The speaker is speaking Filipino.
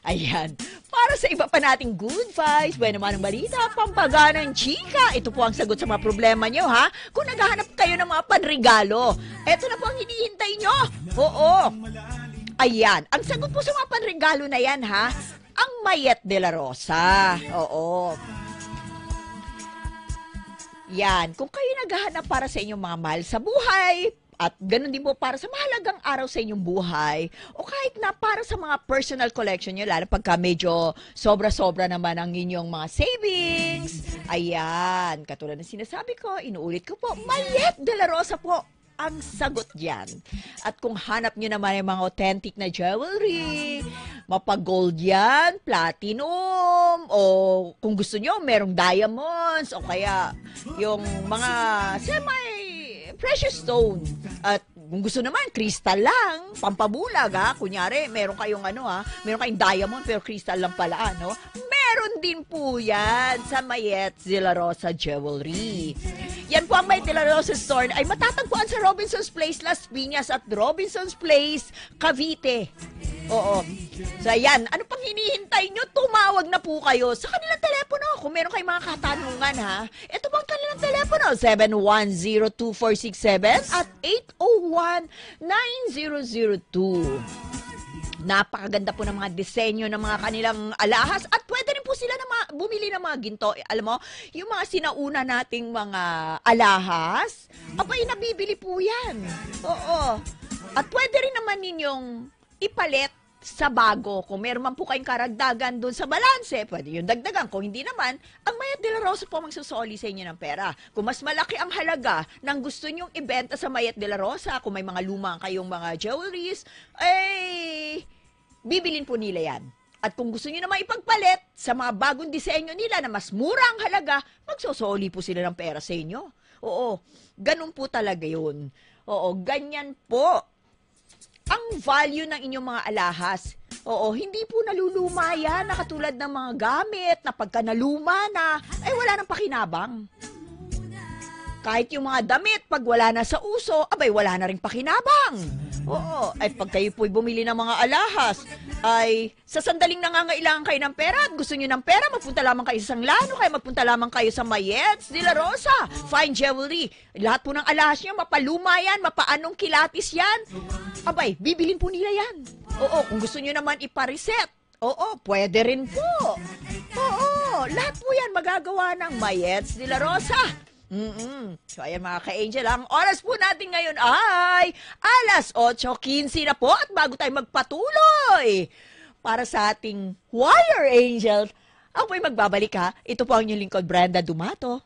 Ayan. Para sa iba pa nating good vibes, buwan naman ang balita, pampaganang chika. Ito po ang sagot sa mga problema nyo, ha? Kung naghahanap kayo ng mga panregalo, ito na po ang hinihintay nyo. Oo. Ayan. Ang sagot po sa mga panregalo na yan, ha? Ang Mayet de la Rosa. Oo. Yan. Kung kayo naghahanap para sa inyong mga mahal sa buhay, at ganun din po para sa mahalagang araw sa inyong buhay o kahit na para sa mga personal collection nyo, lalo pagka medyo sobra-sobra naman ang inyong mga savings. Ayan, katulad ng sinasabi ko, inuulit ko po, Mayet de la Rosa po ang sagot dyan. At kung hanap nyo naman yung mga authentic na jewelry, mapa-gold yan, platinum, o kung gusto nyo, merong diamonds, o kaya yung mga precious stone. At kung gusto naman, crystal lang, pampabulag ha. Kunyari, meron kayong meron kayong diamond pero crystal lang pala, no? Meron din po yan sa Mayet de la Rosa Jewelry. Yan po ang Mayet de la Rosa Store ay matatagpuan sa Robinson's Place, Las Piñas at Robinson's Place, Cavite. Oo. So, ayan. Ano pang hinihintay nyo? Tumawag na po kayo sa kanilang telepono. Kung meron kayong mga katanungan, ha? Ito po ang kanilang telepono. 7102467 at 8019002. Napakaganda po ng mga disenyo ng mga kanilang alahas at pwede rin po sila na bumili ng mga ginto. Alam mo, yung mga sinauna nating mga alahas, abay, nabibili po yan. Oo. At pwede rin naman ninyong ipalit sa bago. Kung meron man po kayong karagdagan doon sa balanse, pwede yung dagdagan. Kung hindi naman, ang Mayet de la Rosa po magsusoli sa inyo ng pera. Kung mas malaki ang halaga ng gusto nyong ibenta sa Mayet de la Rosa, kung may mga lumang kayong mga jewelries, bibilin po nila yan. At kung gusto nyo naman ipagpalit sa mga bagong disenyo nila na mas mura ang halaga, magsusoli po sila ng pera sa inyo. Oo, ganun po talaga yun. Oo, ganyan po ang value ng inyong mga alahas. Oo, hindi po naluluma yan na katulad ng mga gamit na pagka naluma na, ay wala nang pakinabang. Kahit yung mga damit, pag wala na sa uso, abay wala na rin pakinabang. Oo, ay pag kayo po'y bumili ng mga alahas, ay sa sandaling nangangailangan kayo ng pera at gusto nyo ng pera, magpunta lamang kayo sa Sanglano, kaya magpunta lamang kayo sa Mayet de la Rosa. Fine jewelry. Lahat po ng alahas nyo, mapaluma yan, mapaanong kilatis yan. Abay, bibilin po nila yan. Oo, kung gusto nyo naman ipareset, oo, pwede rin po. Oo, lahat po yan magagawa ng Mayet de la Rosa. So, ayan mga ka-angel, ang oras po natin ngayon ay alas 8:15 na po at bago tayo magpatuloy para sa ating Wire Angel, ako po'y magbabalik ha. Ito po ang inyong lingkod, Brenda Dumato.